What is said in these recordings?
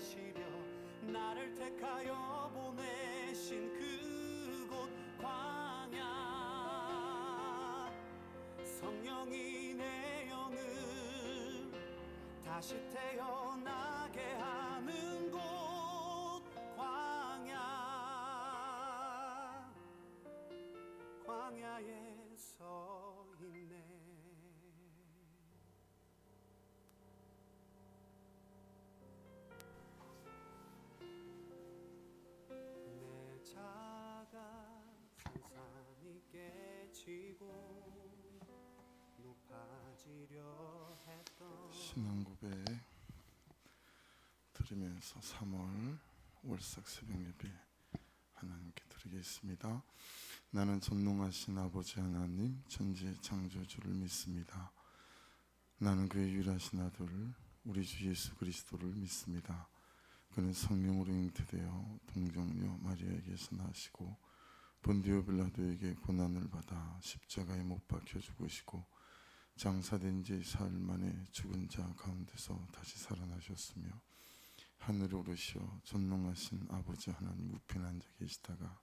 계시려 나를 택하여 보내신 그곳 광야, 성령이 내 영을 다시 태어나게 하는 곳 광야, 광야에 서 있네. 내 자가 산산이 깨지고 높아지려 했던 신앙 고백 드리면서 3월 월삭 새벽 예배 하나님께 드리겠습니다. 나는 전능하신 아버지 하나님 천지의 창조주를 믿습니다. 나는 그의 유일하신 아들 우리 주 예수 그리스도를 믿습니다. 그는 성령으로 잉태되어 동정녀 마리아에게서 나시고 본디오 빌라도에게 고난을 받아 십자가에 못 박혀 죽으시고 장사된 지 사흘 만에 죽은 자 가운데서 다시 살아나셨으며 하늘에 오르시어 전능하신 아버지 하나님 우편에 앉아 계시다가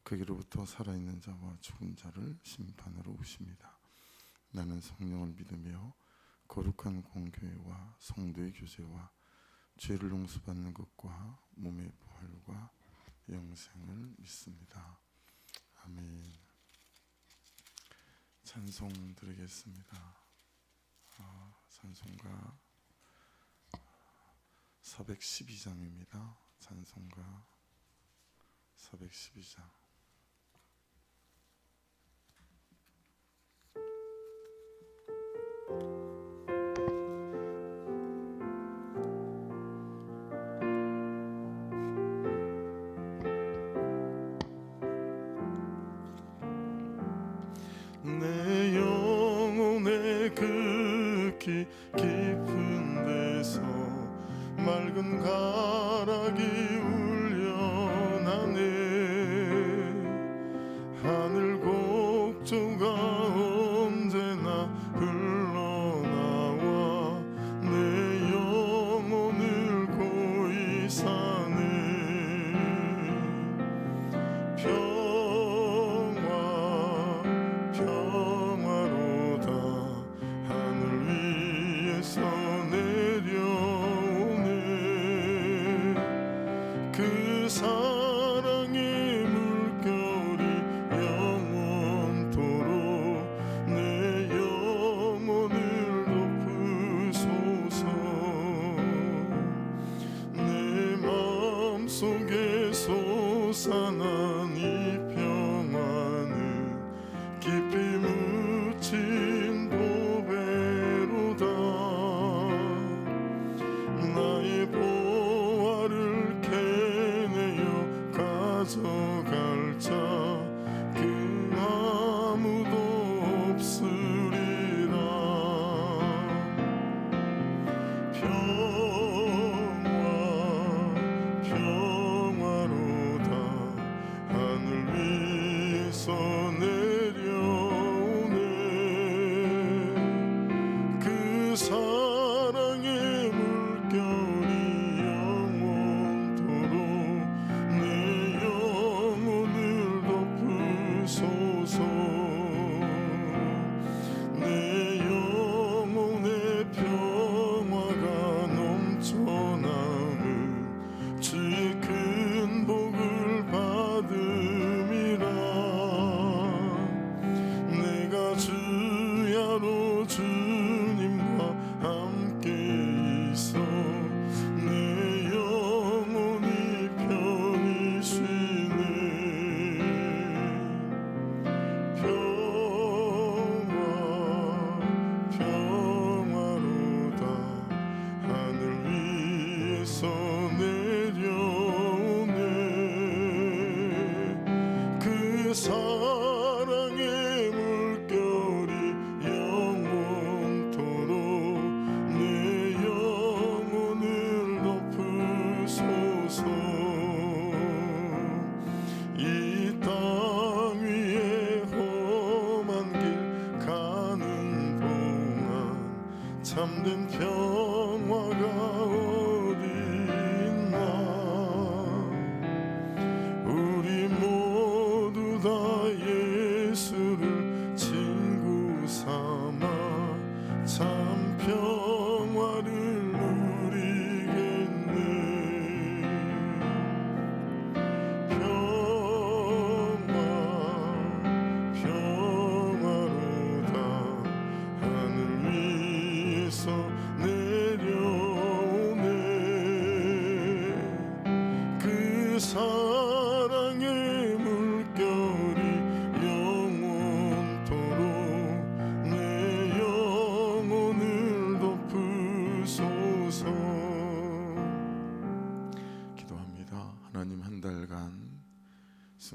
거기로부터 살아있는 자와 죽은 자를 심판하러 오십니다. 나는 성령을 믿으며 거룩한 공교회와 성도의 교제와 죄를 용서받는 것과 몸의 부활과 영생을 믿습니다. 아멘. 찬송 드리겠습니다. 찬송가 412장입니다. 찬송가 412장. 내 영혼의 극히 깊은 데서 맑은 가락이 울려나네. 하늘 곡조가 언제나 흘러나와 내 영혼을 고이 사네. 평화로다 하늘 위에서 내려오네. 그 사랑의 물결이 영원토록 내 영혼을 덮으소서. 내 마음속에 솟아난 이 평화는 깊이 묻힌 보배로다. 나의 보화를 캐내어 가져갈 자 그 아무도 없으리라. 평화로다 하늘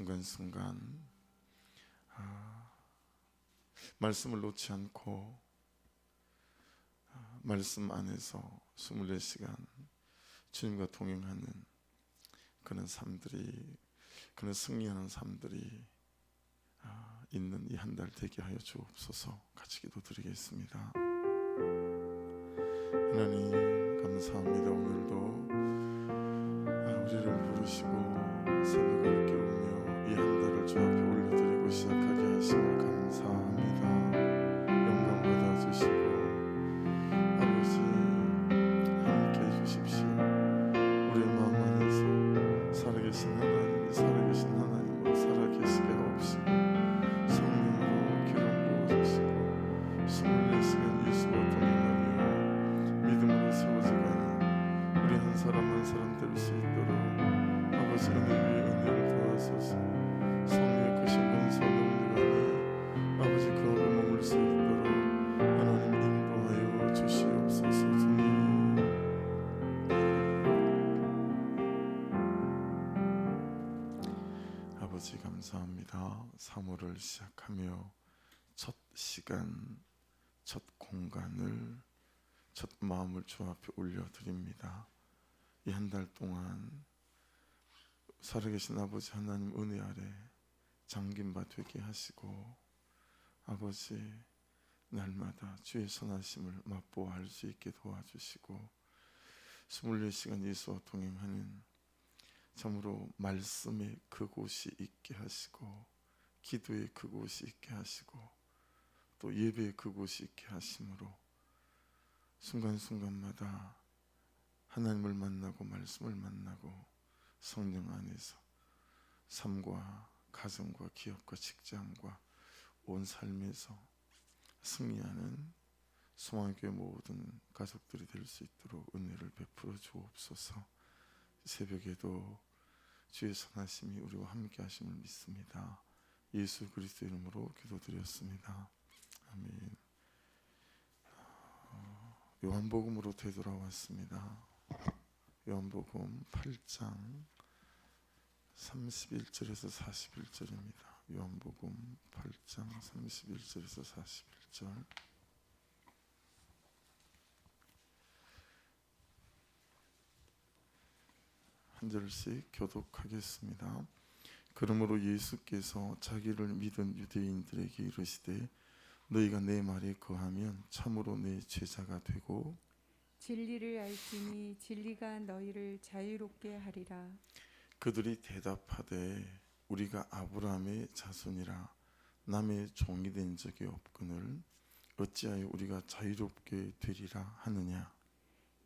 순간순간 말씀을 놓지 않고 말씀 안에서 24시간 주님과 동행하는 그런 삶들이, 그런 승리하는 삶들이 있는 이 한 달 되게 하여 주옵소서. 같이 기도드리겠습니다. 하나님 감사합니다. 오늘도 우리를 부르시고 새벽을 깨우며 이 한 달을 주 앞에 올려드리고 시작하게 하심을 감사합니다. 영광 받아주시고 아버지 함께 해주십시오. 우리의 마음 안에서 살아계신 하나님으로 살아계시게 하옵시고 성령으로 기름 부어주시고 24시간 예수와 동행하며 믿음으로 세워져가는 우리 한 사람 한 사람 될 수 있도록 아버지 은혜 위에 은혜를 더하소서. 성령의 크신 권세 능력 안에 아버지 그하고 머물 수 있도록 하나님 인도하여 주시옵소서. 주님 아버지 감사합니다. 3월을 시작하며 첫 시간, 첫 공간을, 첫 마음을 주 앞에 올려드립니다. 이 한 달 동안 살아계신 아버지 하나님 은혜 아래 잠긴 바 되게 하시고 아버지 날마다 주의 선하심을 맛보아 알 수 있게 도와주시고 24시간 예수와 동행하는 참으로 말씀의 그곳이 있게 하시고 기도의 그곳이 있게 하시고 또 예배의 그곳이 있게 하심으로 순간순간마다 하나님을 만나고 말씀을 만나고 성령 안에서 삶과 가정과 기업과 직장과 온 삶에서 승리하는 소망교회 모든 가족들이 될 수 있도록 은혜를 베풀어 주옵소서. 새벽에도 주의 선하심이 우리와 함께 하심을 믿습니다. 예수 그리스도 이름으로 기도드렸습니다. 아멘. 요한복음으로 되돌아왔습니다. 요한복음 8장 31절에서 41절입니다. 요한복음 8장 31절에서 41절. 한 절씩 교독하겠습니다. 그러므로 예수께서 자기를 믿은 유대인들에게 이르시되 너희가 내 말에 거하면 참으로 내 제자가 되고 진리를 알지니 진리가 너희를 자유롭게 하리라. 그들이 대답하되 우리가 아브라함의 자손이라 남의 종이 된 적이 없거늘 어찌하여 우리가 자유롭게 되리라 하느냐.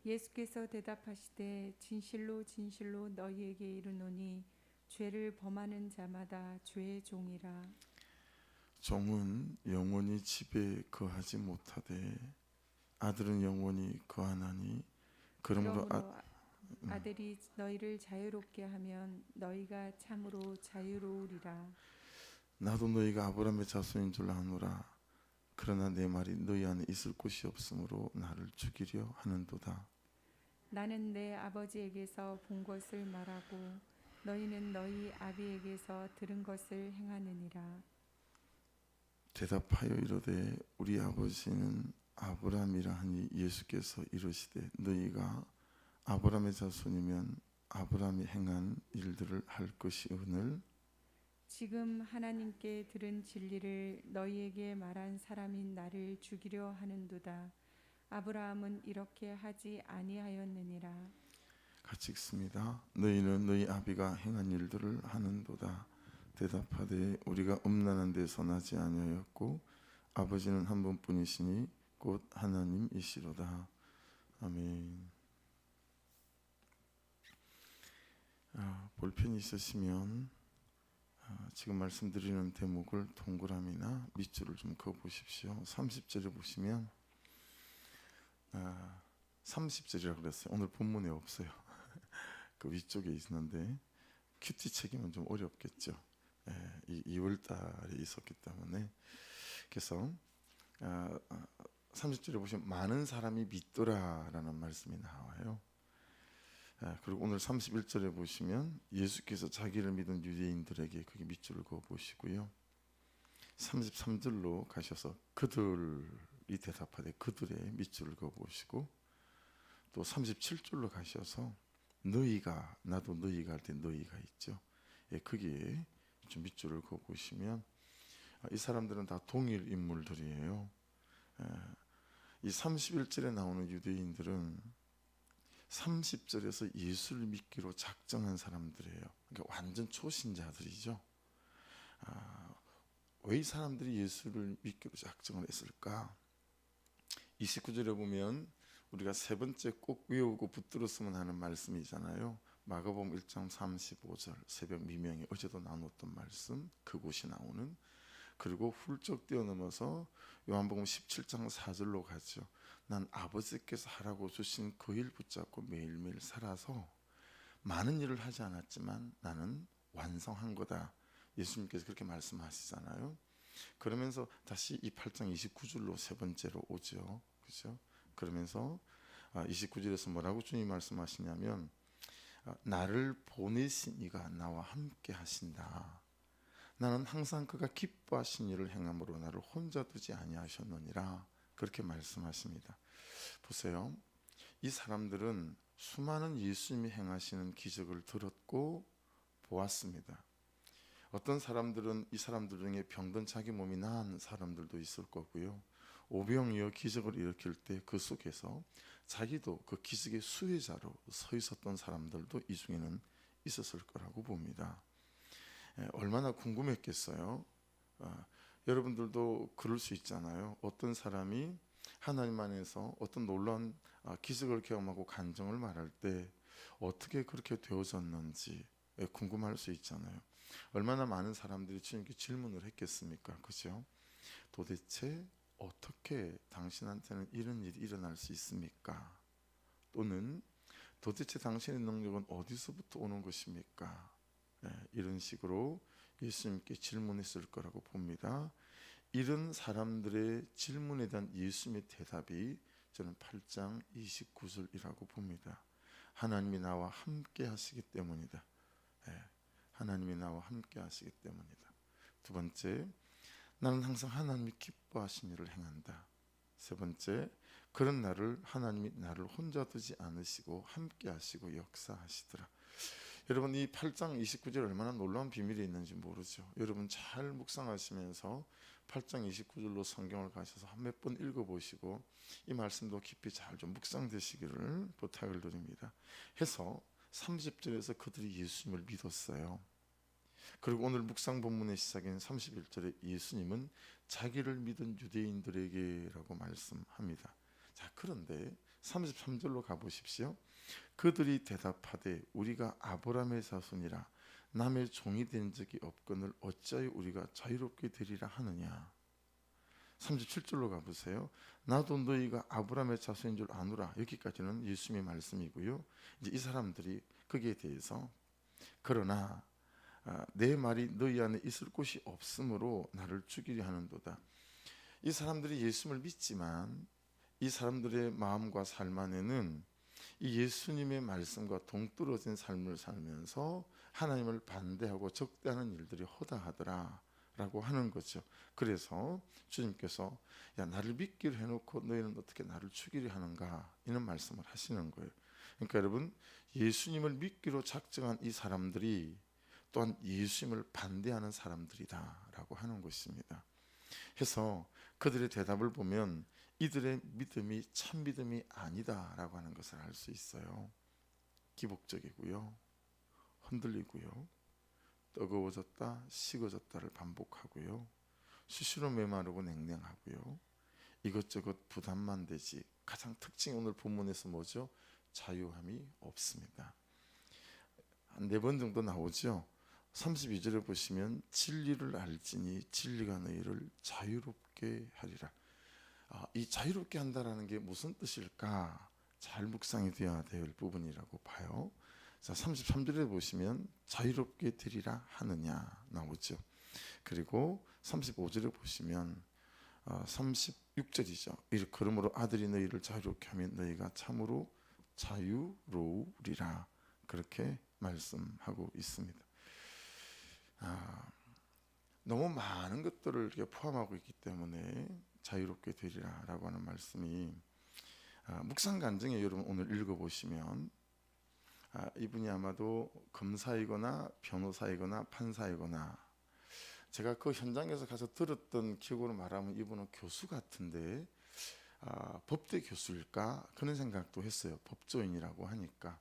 예수께서 대답하시되 진실로 진실로 너희에게 이르노니 죄를 범하는 자마다 죄의 종이라. 종은 영원히 집에 거하지 못하되 아들은 영원히 거하나니 그러므로 아들이 너희를 자유롭게 하면 너희가 참으로 자유로우리라. 나도 너희가 아브라함의 자손인 줄 아노라. 그러나 내 말이 너희 안에 있을 곳이 없으므로 나를 죽이려 하는도다. 나는 내 아버지에게서 본 것을 말하고 너희는 너희 아비에게서 들은 것을 행하느니라. 대답하여 이르되 우리 아버지는 아브라함이라 하니 예수께서 이르시되 너희가 아브라함의 자손이면 아브라함이 행한 일들을 할 것이오늘 지금 하나님께 들은 진리를 너희에게 말한 사람인 나를 죽이려 하는도다. 아브라함은 이렇게 하지 아니하였느니라. 같이 읽습니다. 너희는 너희 아비가 행한 일들을 하는도다. 대답하되 우리가 음란한 데서 나지 아니하였고 아버지는 한 분뿐이시니 곧 하나님이시로다. 아멘. 볼펜이 있으시면 지금 말씀드리는 대목을 동그라미나 밑줄을 좀 그어보십시오. 30절에 보시면 30절이라고 그랬어요. 오늘 본문에 없어요. 그 위쪽에 있는데 큐티 책임은 좀 어렵겠죠. 2월 달에 있었기 때문에. 그래서 30절에 보시면 많은 사람이 믿더라라는 말씀이 나와요. 그리고 오늘 31절에 보시면 예수께서 자기를 믿은 유대인들에게 그게 밑줄을 그어 보시고요. 33절로 가셔서 그들이 대답하되 그들의 밑줄을 그어 보시고, 또 37절로 가셔서 너희가, 나도 너희가 할 때 너희가 있죠. 거기에 좀 밑줄을 그어 보시면 이 사람들은 다 동일 인물들이에요. 이 31절에 나오는 유대인들은 30절에서 예수를 믿기로 작정한 사람들이에요. 그러니까 완전 초신자들이죠. 왜 이 사람들이 예수를 믿기로 작정을 했을까? 29절에 보면 우리가 세 번째 꼭 외우고 붙들었으면 하는 말씀이잖아요. 마가복음 1장 35절 새벽 미명에 어제도 나눴던 말씀, 그곳이 나오는, 그리고 훌쩍 뛰어넘어서 요한복음 17장 4절로 가죠. 난 아버지께서 하라고 주신 그 일 붙잡고 매일매일 살아서 많은 일을 하지 않았지만 나는 완성한 거다. 예수님께서 그렇게 말씀하시잖아요. 그러면서 다시 이 8장 29절로 세 번째로 오죠. 그렇죠? 그러면서 29절에서 뭐라고 주님이 말씀하시냐면 나를 보내신 이가 나와 함께 하신다. 나는 항상 그가 기뻐하신 일을 행함으로 나를 혼자 두지 아니하셨느니라. 그렇게 말씀하십니다. 보세요. 이 사람들은 수많은 예수님이 행하시는 기적을 들었고 보았습니다. 어떤 사람들은 이 사람들 중에 병든 자기 몸이 나은 사람들도 있을 거고요. 오병이어 기적을 일으킬 때 그 속에서 자기도 그 기적의 수혜자로 서 있었던 사람들도 이 중에는 있었을 거라고 봅니다. 얼마나 궁금했겠어요. 여러분들도 그럴 수 있잖아요. 어떤 사람이 하나님 안에서 어떤 놀라운 기적을 경험하고 간증을 말할 때 어떻게 그렇게 되어졌는지 궁금할 수 있잖아요. 얼마나 많은 사람들이 주님께 질문을 했겠습니까? 그죠? 도대체 어떻게 당신한테는 이런 일이 일어날 수 있습니까? 또는 도대체 당신의 능력은 어디서부터 오는 것입니까? 이런 식으로 예수님께 질문했을 거라고 봅니다. 이런 사람들의 질문에 대한 예수님의 대답이 저는 8장 29절이라고 봅니다. 하나님이 나와 함께 하시기 때문이다. 하나님이 나와 함께 하시기 때문이다. 두 번째, 나는 항상 하나님이 기뻐하신 일을 행한다. 세 번째, 그런 나를 하나님이 나를 혼자 두지 않으시고 함께 하시고 역사하시더라. 여러분, 이 8장 29절 얼마나 놀라운 비밀이 있는지 모르죠. 여러분 잘 묵상하시면서 8장 29절로 성경을 가셔서 한 몇 번 읽어보시고 이 말씀도 깊이 잘 좀 묵상되시기를 부탁을 드립니다. 해서 30절에서 그들이 예수님을 믿었어요. 그리고 오늘 묵상 본문의 시작인 31절에 예수님은 자기를 믿은 유대인들에게라고 말씀합니다. 자, 그런데 33절로 가보십시오. 그들이 대답하되 우리가 아브라함의 자손이라 남의 종이 된 적이 없거늘 어찌하여 우리가 자유롭게 되리라 하느냐. 37절로 가보세요. 나도 너희가 아브라함의 자손인 줄 아노라. 여기까지는 예수님의 말씀이고요. 이제 이 사람들이 거기에 대해서 그러나 내 말이 너희 안에 있을 곳이 없으므로 나를 죽이려 하는도다. 이 사람들이 예수님을 믿지만 이 사람들의 마음과 삶 안에는 이 예수님의 말씀과 동떨어진 삶을 살면서 하나님을 반대하고 적대하는 일들이 허다하더라 라고 하는 거죠. 그래서 주님께서 야, 나를 믿기로 해놓고 너희는 어떻게 나를 죽이려 하는가, 이런 말씀을 하시는 거예요. 그러니까 여러분, 예수님을 믿기로 작정한 이 사람들이 또한 예수님을 반대하는 사람들이다 라고 하는 것입니다. 해서 그들의 대답을 보면 이들의 믿음이 참 믿음이 아니다 라고 하는 것을 알 수 있어요. 기복적이고요, 흔들리고요, 뜨거워졌다 식어졌다를 반복하고요, 수시로 메마르고 냉랭하고요, 이것저것 부담만 되지 가장 특징이 오늘 본문에서 뭐죠? 자유함이 없습니다. 한 4번 정도 나오죠. 32절에 보시면 진리를 알지니 진리가 너희를 자유롭게 하리라. 이 자유롭게 한다라는 게 무슨 뜻일까? 잘 묵상이 되어야 될 부분이라고 봐요. 자, 33절에 보시면 자유롭게 되리라 하느냐 나오죠. 그리고 35절에 보시면 36절이죠. 그러므로 아들이 너희를 자유롭게 하면 너희가 참으로 자유로우리라 그렇게 말씀하고 있습니다. 너무 많은 것들을 이렇게 포함하고 있기 때문에 자유롭게 되리라라고 하는 말씀이 묵상 간증에 여러분 오늘 읽어보시면 이분이 아마도 검사이거나 변호사이거나 판사이거나 제가 그 현장에서 가서 들었던 기억으로 말하면 이분은 교수 같은데 법대 교수일까 그런 생각도 했어요. 법조인이라고 하니까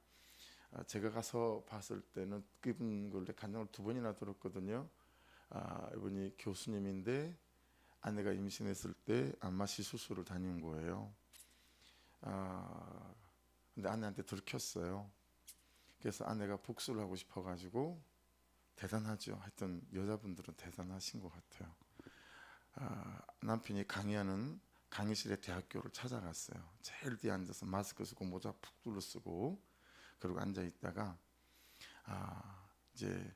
제가 가서 봤을 때는 이분 걸 간증을 2번이나 들었거든요. 이분이 교수님인데 아내가 임신했을 때 안마시 수술을 다닌 거예요. 근데 아내한테 들켰어요. 그래서 아내가 복수를 하고 싶어가지고 대단하죠. 하여튼 여자분들은 대단하신 것 같아요. 남편이 강의하는 강의실에 대학교를 찾아갔어요. 제일 뒤에 앉아서 마스크 쓰고 모자 푹 둘러 쓰고 그리고 앉아 있다가 이제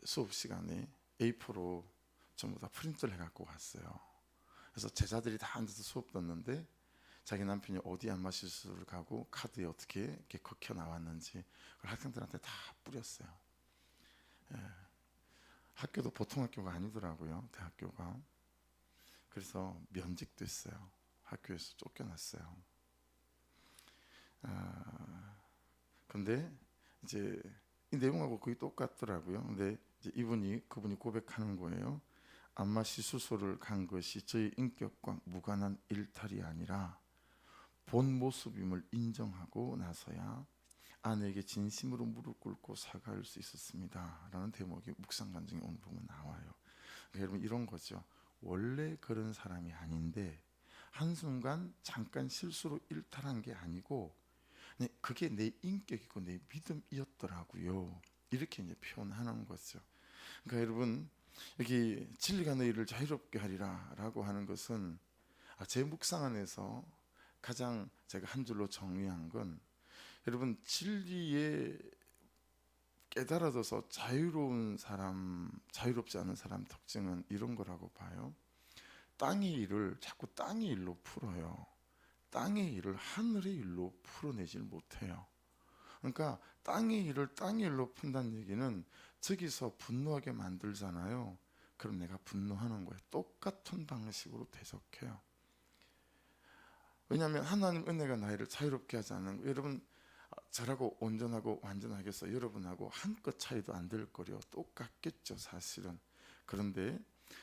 수업 시간에 A4로 전부 다 프린트를 해갖고 갔어요. 그래서 제자들이 다 앉아서 수업 듣는데 자기 남편이 어디 안마 시술을 가고 카드에 어떻게 이렇게 적혀 나왔는지 그걸 학생들한테 다 뿌렸어요. 학교도 보통 학교가 아니더라고요. 대학교가. 그래서 면직됐어요. 학교에서 쫓겨났어요. 근데 이제 이 내용하고 거의 똑같더라고요. 근데 이제 그분이 고백하는 거예요. 안마시 수술을 간 것이 저의 인격과 무관한 일탈이 아니라 본 모습임을 인정하고 나서야 아내에게 진심으로 무릎 꿇고 사과할 수 있었습니다. 라는 대목이 묵상 간증에 오늘 보면 나와요. 그러니까 여러분 이런 거죠. 원래 그런 사람이 아닌데 한순간 잠깐 실수로 일탈한 게 아니고 그게 내 인격이고 내 믿음이었더라고요. 이렇게 이제 표현하는 거죠. 그러니까 여러분 여기 진리가 너희를 자유롭게 하리라 라고 하는 것은 제 묵상 안에서 가장 제가 한 줄로 정리한 건 여러분 진리에 깨달아져서 자유로운 사람, 자유롭지 않은 사람 특징은 이런 거라고 봐요. 땅의 일을 자꾸 땅의 일로 풀어요. 땅의 일을 하늘의 일로 풀어내질 못해요. 그러니까 땅의 일을 땅의 일로 푼다는 얘기는 저기서 분노하게 만들잖아요. 그럼 내가 분노하는 거예요. 똑같은 방식으로 대적해요. 왜냐하면 하나님 은혜가 나를 자유롭게 하지 않는 거예요. 여러분 저라고 온전하고 완전하겠어? 여러분하고 한끗 차이도 안 될 거려. 똑같겠죠 사실은. 그런데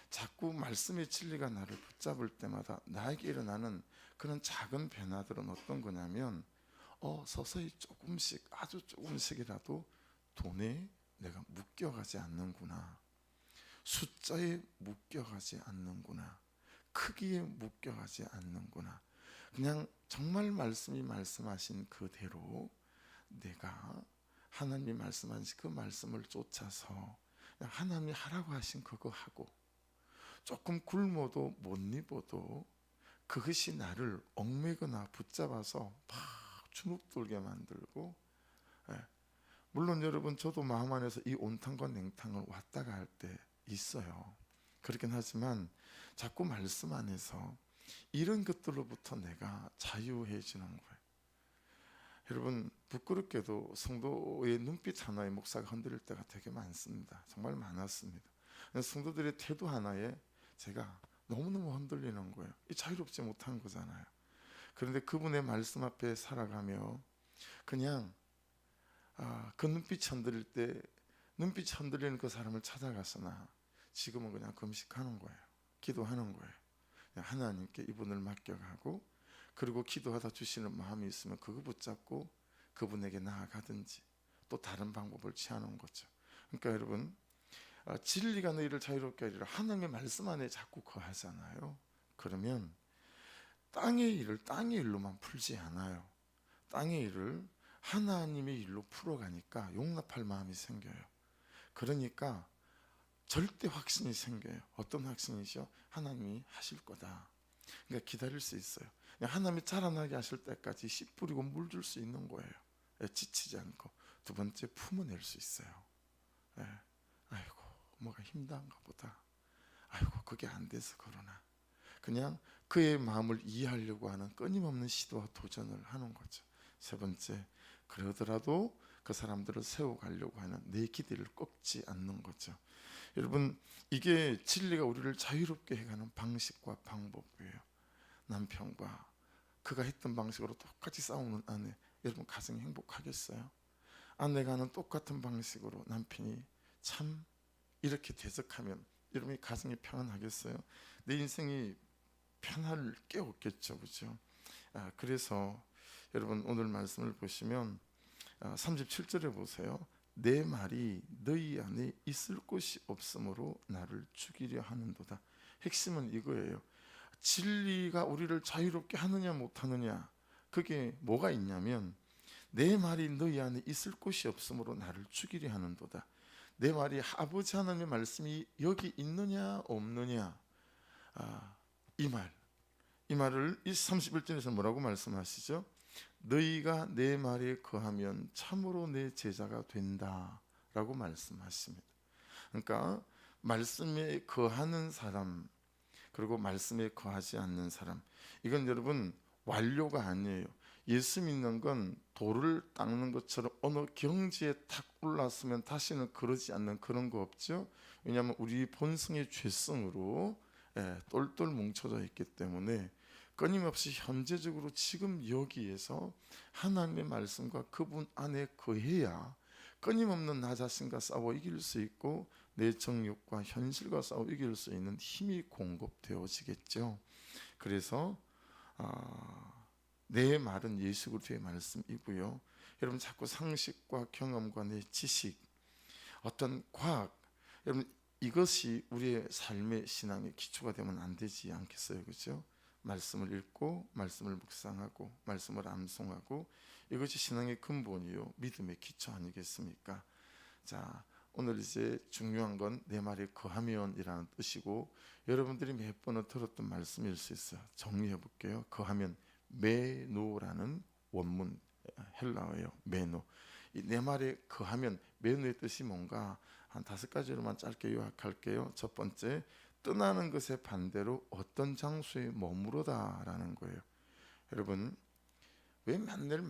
자꾸 말씀의 진리가 나를 붙잡을 때마다 나에게 일어나는 그런 작은 변화들은 어떤 거냐면 서서히 조금씩 아주 조금씩이라도 돈에 내가 묶여가지 않는구나. 숫자에 묶여가지 않는구나. 크기에 묶여가지 않는구나. 그냥 정말 말씀이 말씀하신 그대로 내가 하나님이 말씀하신 그 말씀을 쫓아서 그냥 하나님이 하라고 하신 그거 하고 조금 굶어도 못 입어도 그것이 나를 얽매거나 붙잡아서 막 주눅들게 만들고 물론 여러분 저도 마음 안에서 이 온탕과 냉탕을 왔다가 할 때 있어요. 그렇긴 하지만 자꾸 말씀 안에서 이런 것들로부터 내가 자유해지는 거예요. 여러분 부끄럽게도 성도의 눈빛 하나에 목사가 흔들릴 때가 되게 많습니다. 정말 많았습니다. 성도들의 태도 하나에 제가 너무너무 흔들리는 거예요. 이 자유롭지 못한 거잖아요. 그런데 그분의 말씀 앞에 살아가며 그냥 그 눈빛이 흔들릴 때 눈빛이 흔들리는 그 사람을 찾아가서나 지금은 그냥 금식하는 거예요. 기도하는 거예요. 그냥 하나님께 이분을 맡겨가고 그리고 기도하다 주시는 마음이 있으면 그거 붙잡고 그분에게 나아가든지 또 다른 방법을 취하는 거죠. 그러니까 여러분 진리가 너희를 자유롭게 하리라 하나님의 말씀 안에 자꾸 거하잖아요. 그러면 땅의 일을 땅의 일로만 풀지 않아요. 땅의 일을 하나님의 일로 풀어가니까 용납할 마음이 생겨요. 그러니까 절대 확신이 생겨요. 어떤 확신이죠? 하나님이 하실 거다. 그러니까 기다릴 수 있어요. 하나님이 자라나게 하실 때까지 씨 뿌리고 물 줄 수 있는 거예요. 지치지 않고. 두 번째 품어낼 수 있어요. 아이고 뭐가 힘든가 보다. 아이고 그게 안 돼서 그러나. 그냥 그의 마음을 이해하려고 하는 끊임없는 시도와 도전을 하는 거죠. 세 번째, 그러더라도 그 사람들을 세워가려고 하는 내 기대를 꺾지 않는 거죠. 여러분, 이게 진리가 우리를 자유롭게 해가는 방식과 방법이에요. 남편과 그가 했던 방식으로 똑같이 싸우는 아내, 여러분 가정이 행복하겠어요? 아내가 하는 똑같은 방식으로 남편이 참 이렇게 대적하면 여러분이 가정이 평안하겠어요? 내 인생이 편할 게 없겠죠, 그렇죠? 그래서 여러분 오늘 말씀을 보시면 37절에 보세요. 내 말이 너희 안에 있을 곳이 없으므로 나를 죽이려 하는도다. 핵심은 이거예요. 진리가 우리를 자유롭게 하느냐 못하느냐, 그게 뭐가 있냐면 내 말이 너희 안에 있을 곳이 없으므로 나를 죽이려 하는도다. 내 말이 아버지 하나님의 말씀이 여기 있느냐 없느냐, 이 말을 31절에서 뭐라고 말씀하시죠? 너희가 내 말에 거하면 참으로 내 제자가 된다라고 말씀하십니다. 그러니까 말씀에 거하는 사람, 그리고 말씀에 거하지 않는 사람, 이건 여러분 완료가 아니에요. 예수 믿는 건 돌을 닦는 것처럼 어느 경지에 탁 올랐으면 다시는 그러지 않는 그런 거 없죠. 왜냐하면 우리 본성의 죄성으로 똘똘 뭉쳐져 있기 때문에 끊임없이 현재적으로 지금 여기에서 하나님의 말씀과 그분 안에 거해야 끊임없는 나 자신과 싸워 이길 수 있고 내 정욕과 현실과 싸워 이길 수 있는 힘이 공급되어지겠죠. 그래서 내 말은 예수 그리스도의 말씀이고요. 여러분 자꾸 상식과 경험과 내 지식, 어떤 과학, 여러분 이것이 우리의 삶의 신앙의 기초가 되면 안 되지 않겠어요, 그렇죠? 말씀을 읽고 말씀을 묵상하고 말씀을 암송하고 이것이 신앙의 근본이요 믿음의 기초 아니겠습니까? 자, 오늘 이제 중요한 건 내 말에 거하면이라는 뜻이고, 여러분들이 몇 번을 들었던 말씀일 수 있어요. 정리해 볼게요. 거하면 메노라는 원문 헬라어예요. 메노. 이 내 말에 거하면, 메노의 뜻이 뭔가 한 5가지로만 짧게 요약할게요. 첫 번째, 떠나는 것의 반대로 어떤 장소에 머무르다라는 거예요. 여러분, 왜 맨날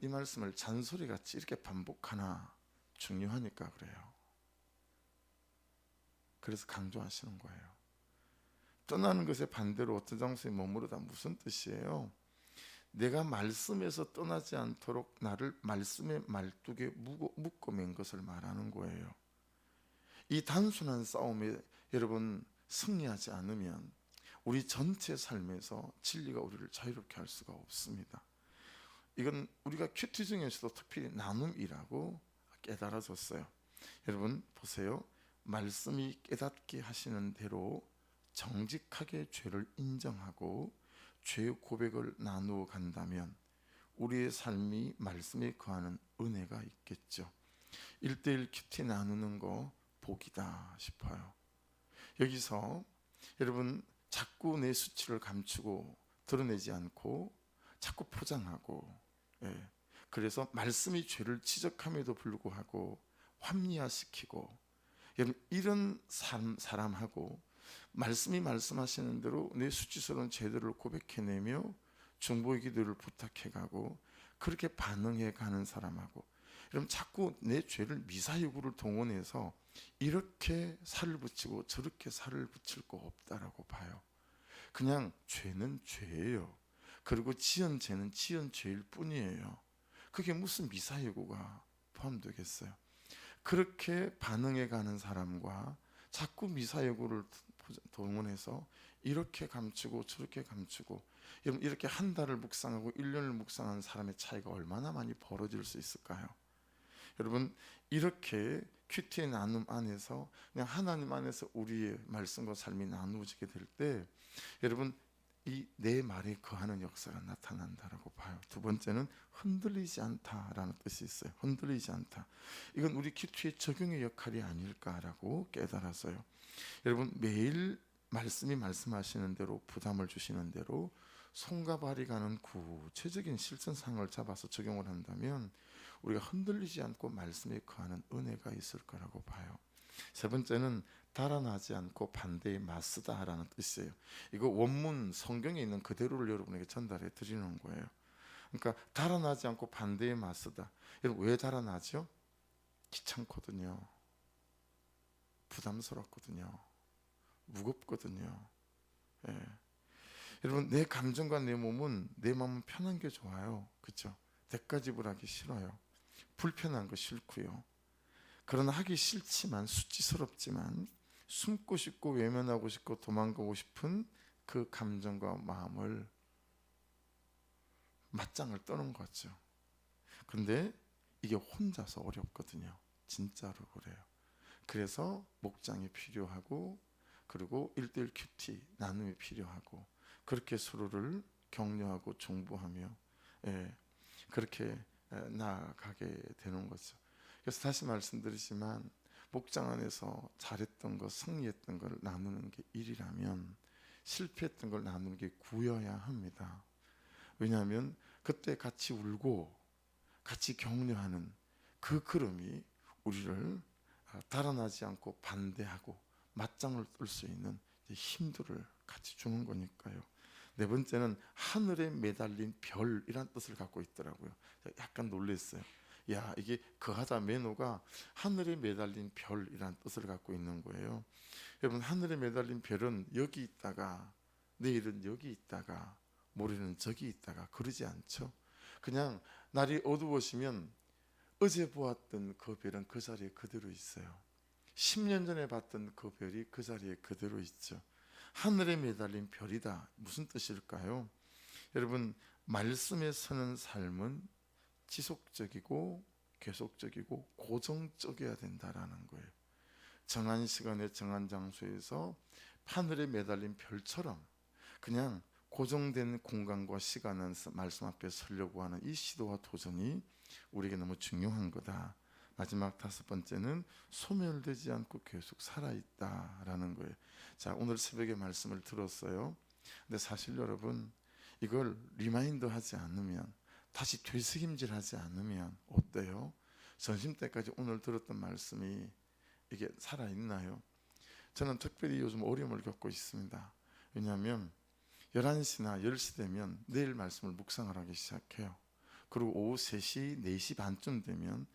이 말씀을 잔소리같이 이렇게 반복하나? 중요하니까 그래요. 그래서 강조하시는 거예요. 떠나는 것의 반대로 어떤 장소에 머무르다 무슨 뜻이에요? 내가 말씀에서 떠나지 않도록 나를 말씀의 말뚝에 묶어 맨 것을 말하는 거예요. 이 단순한 싸움에 여러분 승리하지 않으면 우리 전체 삶에서 진리가 우리를 자유롭게 할 수가 없습니다. 이건 우리가 큐티 중에서도 특별히 나눔이라고 깨달아졌어요. 여러분 보세요. 말씀이 깨닫게 하시는 대로 정직하게 죄를 인정하고 죄 고백을 나누어 간다면 우리의 삶이 말씀에 거하는 은혜가 있겠죠. 1:1 큐티 나누는 거 복이다 싶어요. 여기서 여러분 자꾸 내 수치를 감추고 드러내지 않고 자꾸 포장하고, 그래서 말씀이 죄를 지적함에도 불구하고 합리화시키고, 여러분 이런 사람하고 말씀이 말씀하시는 대로 내 수치스러운 죄들을 고백해내며 중보의 기도를 부탁해가고 그렇게 반응해가는 사람하고, 여러분 자꾸 내 죄를 미사여구를 동원해서 이렇게 살을 붙이고 저렇게 살을 붙일 거 없다라고 봐요. 그냥 죄는 죄예요. 그리고 지은 죄는 지은 죄일 뿐이에요. 그게 무슨 미사여구가 포함되겠어요? 그렇게 반응해가는 사람과 자꾸 미사여구를 동원해서 이렇게 감추고 저렇게 감추고, 여러분 이렇게 한 달을 묵상하고 1년을 묵상한 사람의 차이가 얼마나 많이 벌어질 수 있을까요? 여러분 이렇게 큐티의 나눔 안에서 그냥 하나님 안에서 우리의 말씀과 삶이 나누어지게 될 때 여러분 이 내 말에 거하는 역사가 나타난다라고 봐요. 두 번째는 흔들리지 않다라는 뜻이 있어요. 흔들리지 않다. 이건 우리 큐티의 적용의 역할이 아닐까라고 깨달았어요. 여러분 매일 말씀이 말씀하시는 대로 부담을 주시는 대로 손과 발이 가는 구체적인 실천상을 잡아서 적용을 한다면 우리가 흔들리지 않고 말씀에 거하는 은혜가 있을 거라고 봐요. 세 번째는 달아나지 않고 반대에 맞서다라는 뜻이에요. 이거 원문 성경에 있는 그대로를 여러분에게 전달해 드리는 거예요. 그러니까 달아나지 않고 반대에 맞서다. 여러분 왜 달아나죠? 귀찮거든요. 부담스럽거든요. 무겁거든요. 예. 여러분 내 감정과 내 몸은 내 마음은 편한 게 좋아요. 그렇죠? 대가지불하기 싫어요. 불편한 거 싫고요. 그러나 하기 싫지만 수치스럽지만 숨고 싶고 외면하고 싶고 도망가고 싶은 그 감정과 마음을 맞짱을 떠는 거죠. 근데 이게 혼자서 어렵거든요. 진짜로 그래요. 그래서 목장이 필요하고 그리고 1:1 큐티 나눔이 필요하고 그렇게 서로를 격려하고 중보하며 그렇게 나아가게 되는 거죠. 그래서 다시 말씀드리지만 목장 안에서 잘했던 것, 승리했던 걸 나누는 게 일이라면 실패했던 걸 나누는 게 구여야 합니다. 왜냐하면 그때 같이 울고 같이 격려하는 그 걸음이 우리를 달아나지 않고 반대하고 맞짱을 뜰 수 있는 힘들을 같이 주는 거니까요. 네 번째는 하늘에 매달린 별이란 뜻을 갖고 있더라고요. 약간 놀랐어요. 야, 이게 거하다 매노가 하늘에 매달린 별이란 뜻을 갖고 있는 거예요. 여러분 하늘에 매달린 별은 여기 있다가 내일은 여기 있다가 모레는 저기 있다가 그러지 않죠. 그냥 날이 어두워지면 어제 보았던 그 별은 그 자리에 그대로 있어요. 10년 전에 봤던 그 별이 그 자리에 그대로 있죠. 하늘에 매달린 별이다. 무슨 뜻일까요? 여러분 말씀에 서는 삶은 지속적이고 계속적이고 고정적이어야 된다라는 거예요. 정한 시간에 정한 장소에서 하늘에 매달린 별처럼 그냥 고정된 공간과 시간 안에서 말씀 앞에 서려고 하는 이 시도와 도전이 우리에게 너무 중요한 거다. 마지막 5번째는 소멸되지 않고 계속 살아있다라는 거예요. 자, 오늘 새벽에 말씀을 들었어요. 근데 사실 여러분 이걸 리마인드 하지 않으면 다시 되새김질하지 않으면 어때요? 전심 때까지 오늘 들었던 말씀이 이게 살아있나요? 저는 특별히 요즘 어려움을 겪고 있습니다. 왜냐하면 11시나 10시 되면 내일 말씀을 묵상을 하기 시작해요. 그리고 오후 3시, 4시 반쯤 되면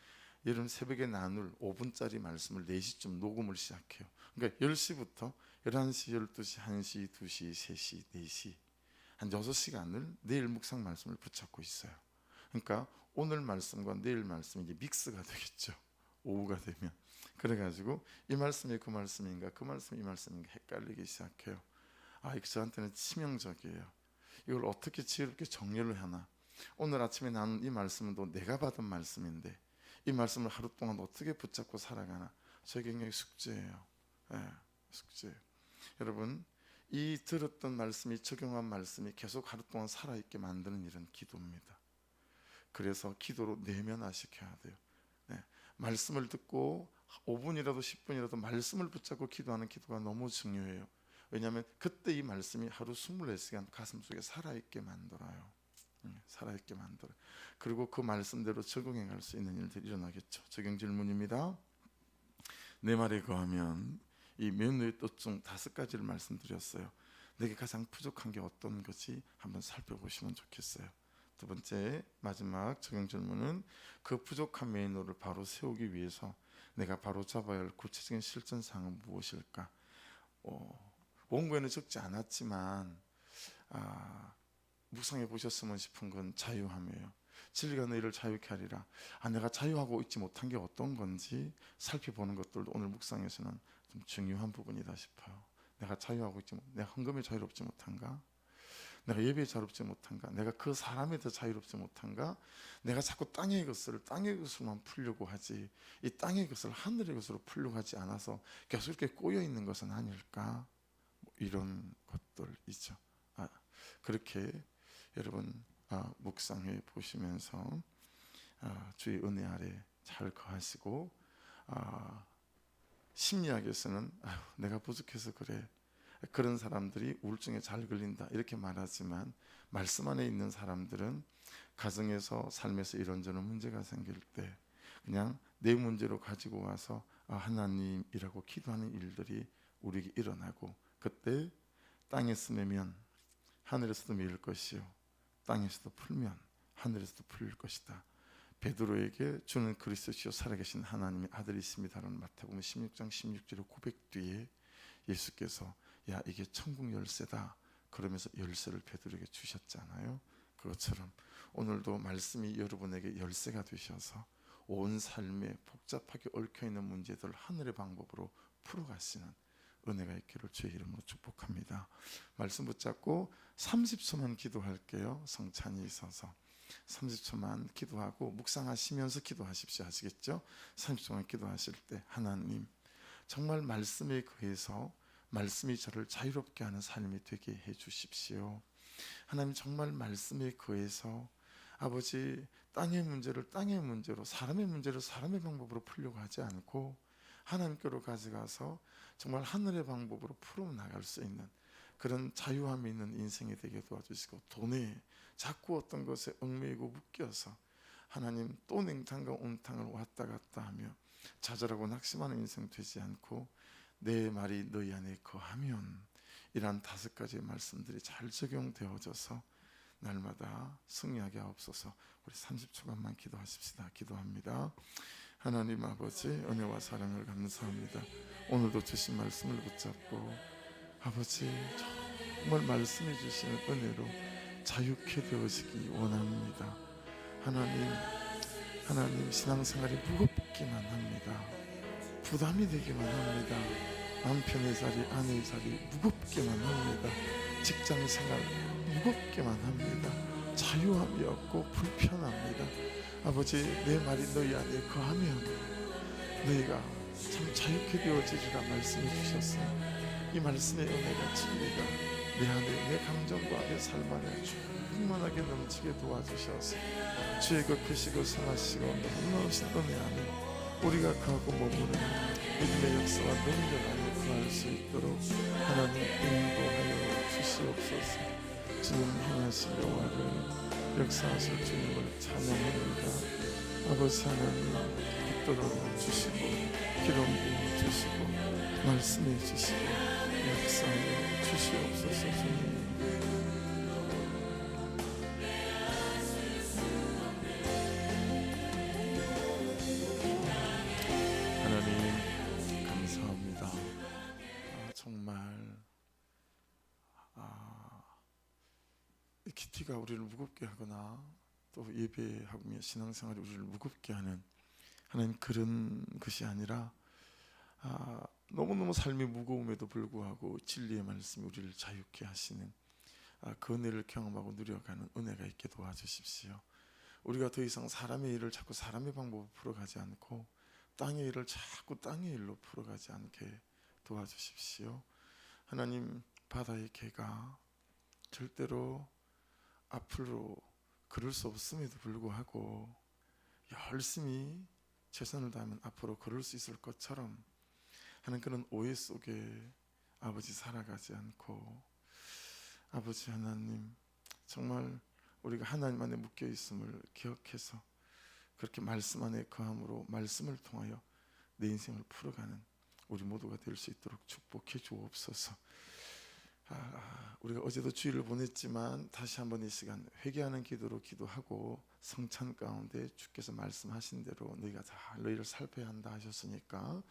여러분 새벽에 나눌 5분짜리 말씀을 4시쯤 녹음을 시작해요. 그러니까 10시부터 11시, 12시, 1시, 2시, 3시, 4시 한 6시간을 내일 묵상 말씀을 붙잡고 있어요. 그러니까 오늘 말씀과 내일 말씀이 이제 믹스가 되겠죠. 오후가 되면. 그래가지고 이 말씀이 그 말씀인가 그 말씀이 이 말씀인가 헷갈리기 시작해요. 아, 이거 저한테는 치명적이에요. 이걸 어떻게 지혜롭게 정리를 하나. 오늘 아침에 나눈 이 말씀은 또 내가 받은 말씀인데 이 말씀을 하루 동안 어떻게 붙잡고 살아가나. 저게 굉장히 숙제예요. 숙제예요. 여러분 이 들었던 말씀이 적용한 말씀이 계속 하루 동안 살아있게 만드는 일은 기도입니다. 그래서 기도로 내면화시켜야 돼요. 말씀을 듣고 5분이라도 10분이라도 말씀을 붙잡고 기도하는 기도가 너무 중요해요. 왜냐하면 그때 이 말씀이 하루 24시간 가슴속에 살아있게 만들어요. 살아있게 만들어요. 그리고 그 말씀대로 적용해 갈 수 있는 일들이 일어나겠죠. 적용 질문입니다. 내 말에 거하면 이 면류의 뜻 중 5가지를 말씀드렸어요. 내게 가장 부족한 게 어떤 것이 한번 살펴보시면 좋겠어요. 두 번째 마지막 적용 질문은 그 부족한 메뉴를 바로 세우기 위해서 내가 바로 잡아야 할 구체적인 실천 사항은 무엇일까? 원고에는 적지 않았지만 묵상해 보셨으면 싶은 건 자유함이에요. 진리가 너희를 자유케 하리라. 내가 자유하고 있지 못한 게 어떤 건지 살펴보는 것들도 오늘 묵상에서는 좀 중요한 부분이다 싶어요. 내가 자유하고 있지 내가 헌금에 자유롭지 못한가? 내가 예배에 자유롭지 못한가? 내가 그 사람에 더 자유롭지 못한가? 내가 자꾸 땅의 것을만 풀려고 하지 이 땅의 것을 하늘의 것으로 풀려고 하지 않아서 계속 이렇게 꼬여 있는 것은 아닐까? 이런 것들이죠. 그렇게 여러분 묵상해 보시면서 주의 은혜 아래 잘 거하시고 심리학에서는 내가 부족해서 그래 그런 사람들이 우울증에 잘 걸린다 이렇게 말하지만 말씀 안에 있는 사람들은 가정에서 삶에서 이런저런 문제가 생길 때 그냥 내 문제로 가지고 와서 하나님이라고 기도하는 일들이 우리에게 일어나고 그때 땅에 스매면 하늘에서도 밀 것이요 땅에서도 풀면 하늘에서도 풀릴 것이다. 베드로에게 주는 그리스도시요 살아계신 하나님의 아들이십니다라는 마태복음 16장 16절의 고백 뒤에 예수께서 야 이게 천국 열쇠다 그러면서 열쇠를 베드로에게 주셨잖아요. 그것처럼 오늘도 말씀이 여러분에게 열쇠가 되셔서 온 삶에 복잡하게 얽혀있는 문제들을 하늘의 방법으로 풀어가시는 은혜가 있기를 주의 이름으로 축복합니다. 말씀 붙잡고 30초만 기도할게요. 성찬이 있어서 30초만 기도하고 묵상하시면서 기도하십시오. 아시겠죠? 30초만 기도하실 때 하나님 정말 말씀에 의해서 말씀이 저를 자유롭게 하는 삶이 되게 해 주십시오. 하나님 정말 말씀에 의해서 아버지 땅의 문제를 땅의 문제로 사람의 문제를 사람의 방법으로 풀려고 하지 않고 하나님께로 가져가서 정말 하늘의 방법으로 풀어나갈 수 있는 그런 자유함이 있는 인생이 되게 도와주시고 돈에 자꾸 어떤 것에 얽매이고 묶여서 하나님 또 냉탕과 온탕을 왔다 갔다 하며 좌절하고 낙심하는 인생 되지 않고 내 말이 너희 안에 거하면 이러한 5가지의 말씀들이 잘 적용되어져서 날마다 승리하게 하옵소서. 우리 30초간만 기도하십시다. 기도합니다. 하나님 아버지 은혜와 사랑을 감사합니다. 오늘도 주신 말씀을 붙잡고 아버지 정말 말씀해 주시는 은혜로 자유케 되어지기 원합니다. 하나님 신앙생활이 무겁기만 합니다. 부담이 되기만 합니다. 남편의 자리 아내의 자리 무겁기만 합니다. 직장생활 무겁기만 합니다. 자유함이 없고 불편합니다. 아버지 내 말이 너희 안에 거하면 너희가 참 자유케 되어지리라 말씀해 주셨어요. 이 말씀의 은혜가 진리가 내 안에 내 감정과 내 삶 안에 충만하게 넘치게 도와주셔서 주의 그 크시고 선하시고 놀라우신 은혜 안에 우리가 거하고 머무는 믿음의 역사와 능력 안에 구할 수 있도록 하나님 인도하여 주시옵소서. 주님 행하신 여호와를 역사하실 주님을 찬양합니다. 아버지 하나님 빛도로 주시고 기름 부어 주시고 말씀해 주시고 역사하여 주시옵소서. 주님 하나님 감사합니다. 정말 키티가 우리를 무겁게 하거나 또 예배하며 신앙생활이 우리를 무겁게 하는 하나님 그런 것이 아니라 너무너무 삶이 무거움에도 불구하고 진리의 말씀이 우리를 자유케 하시는 그 은혜를 경험하고 누려가는 은혜가 있게 도와주십시오. 우리가 더 이상 사람의 일을 자꾸 사람의 방법으로 풀어가지 않고 땅의 일을 자꾸 땅의 일로 풀어가지 않게 도와주십시오. 하나님 바다의 개가 절대로 앞으로 걸을 수 없음에도 불구하고 열심히 최선을 다하면 앞으로 걸을 수 있을 것처럼 하는 그런 오해 속에 아버지 살아가지 않고 아버지 하나님 정말 우리가 하나님 안에 묶여 있음을 기억해서 그렇게 말씀 안에 거함으로 말씀을 통하여 내 인생을 풀어가는 우리 모두가 될 수 있도록 축복해 주옵소서. 우리가 어제도 주일을 보냈지만 다시 한번 이 시간 회개하는 기도로 기도하고 성찬 가운데 주께서 말씀하신 대로 너희가 다 너희를 살펴야 한다 하셨으니까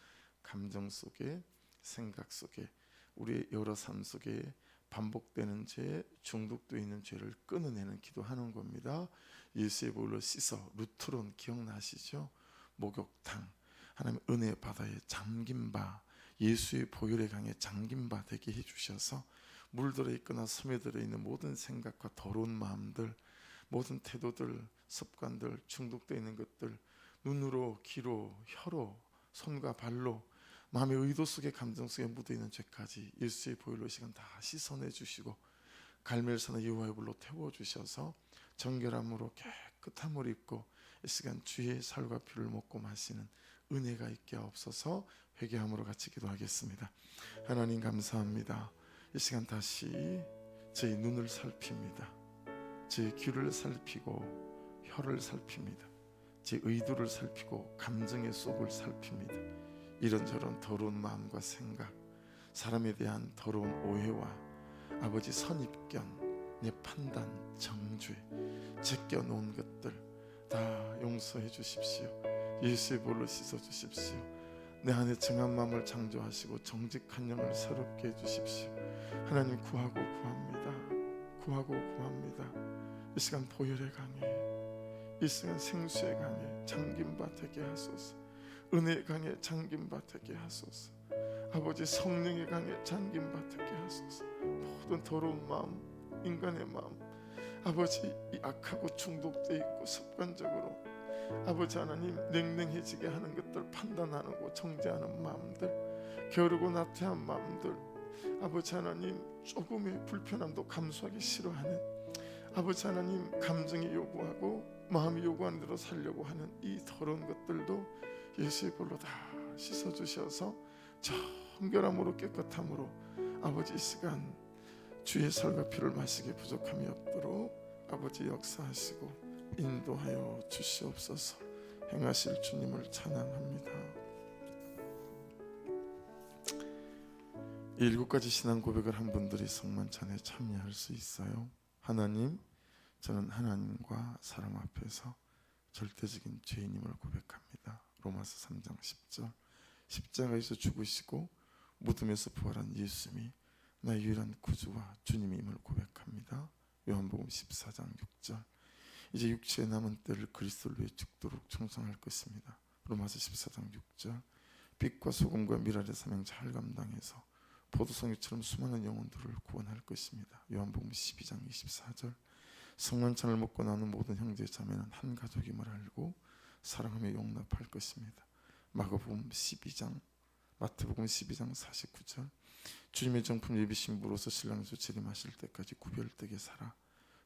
감정 속에 생각 속에 우리의 여러 삶 속에 반복되는 죄, 중독되어 있는 죄를 끊어내는 기도하는 겁니다. 예수의 보혈로 씻어 루트론 기억나시죠? 목욕탕 하나님 은혜 바다에 잠긴 바 예수의 보혈의 강에 잠긴 바 되게 해주셔서 물들어 있거나 스며들어 있는 모든 생각과 더러운 마음들 모든 태도들 습관들 중독되어 있는 것들 눈으로 귀로 혀로 손과 발로 마음의 의도 속에 감정 속에 묻어있는 죄까지 예수의 보혈로 이 시간 다 씻어내 주시고 갈멜산의 여호와의 불로 태워주셔서 정결함으로 깨끗함을 입고 이 시간 주의 살과 피를 먹고 마시는 은혜가 있게 하옵소서. 회개함으로 같이 기도하겠습니다. 하나님 감사합니다. 이 시간 다시 저희 눈을 살핍니다. 제 귀를 살피고 혀를 살핍니다. 제 의도를 살피고 감정의 속을 살핍니다. 이런저런 더러운 마음과 생각 사람에 대한 더러운 오해와 아버지 선입견 내 판단, 정죄, 제껴놓은 것들 다 용서해 주십시오. 예수의 볼로 씻어 주십시오. 내 안에 정한 마음을 창조하시고 정직한 영을 새롭게 해주십시오. 하나님 구하고 구합니다. 구하고 구합니다. 이 시간 보혈의 강에, 이 시간 생수의 강에 잠김바 되게 하소서. 은혜의 강에 잠김바 되게 하소서. 아버지 성령의 강에 잠김바 되게 하소서. 모든 더러운 마음, 인간의 마음, 아버지 이 악하고 중독되어 있고 습관적으로 아버지 하나님 냉랭해지게 하는 것들, 판단하고 정죄하는 마음들, 게으르고 나태한 마음들, 아버지 하나님 조금의 불편함도 감수하기 싫어하는, 아버지 하나님 감정이 요구하고 마음이 요구하는 대로 살려고 하는 이 더러운 것들도 예수의 볼로 다 씻어주셔서 정결함으로 깨끗함으로 아버지 이 시간 주의 살과 피를 마시게 부족함이 없도록 아버지 역사하시고 인도하여 주시옵소서. 행하실 주님을 찬양합니다. 7가지 신앙 고백을 한 분들이 성만찬에 참여할 수 있어요. 하나님, 저는 하나님과 사람 앞에서 절대적인 죄인임을 고백합니다. 로마서 3장 10절. 십자가에서 죽으시고 무덤에서 부활한 예수님이 나의 유일한 구주와 주님임을 고백합니다. 요한복음 14장 6절. 이제 육체에 남은 때를 그리스도를 위해 죽도록 충성할 것입니다. 로마서 14장 6절. 빛과 소금과 미랄의 사명 잘 감당해서 포도송이처럼 수많은 영혼들을 구원할 것입니다. 요한복음 12장 24절. 성만찬을 먹고 나는 모든 형제 자매는 한 가족임을 알고 사랑하며 용납할 것입니다. 마태복음 12장 49절. 주님의 정품 예비 신부로서 신랑에서 재림하실 때까지 구별되게 살아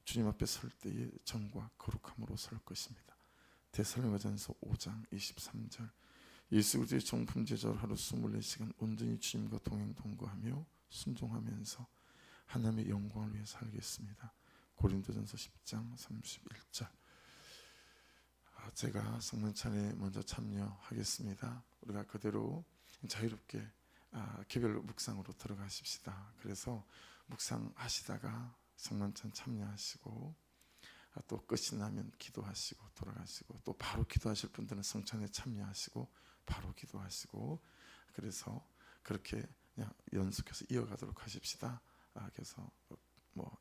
주님 앞에 설 때에 정과 거룩함으로 설 것입니다. 데살로니가전서 5장 23절. 예수 그리스도의 정품 제자로 하루 24시간 온전히 주님과 동행 동거하며 순종하면서 하나님의 영광을 위해 살겠습니다. 고린도전서 10장 31절. 제가 성만찬에 먼저 참여하겠습니다. 우리가 그대로 자유롭게 개별 묵상으로 들어가십시다. 그래서 묵상하시다가 성만찬 참여하시고 또 끝이 나면 기도하시고 돌아가시고 또 바로 기도하실 분들은 성찬에 참여하시고 바로 기도하시고 그래서 그렇게 그냥 연속해서 이어가도록 하십시다. 그래서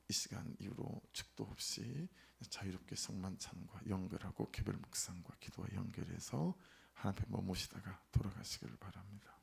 이 시간 이후로 축도 없이 자유롭게 성만찬과 연결하고 개별 묵상과 기도와 연결해서 하나님 앞에 머무시다가 돌아가시기를 바랍니다.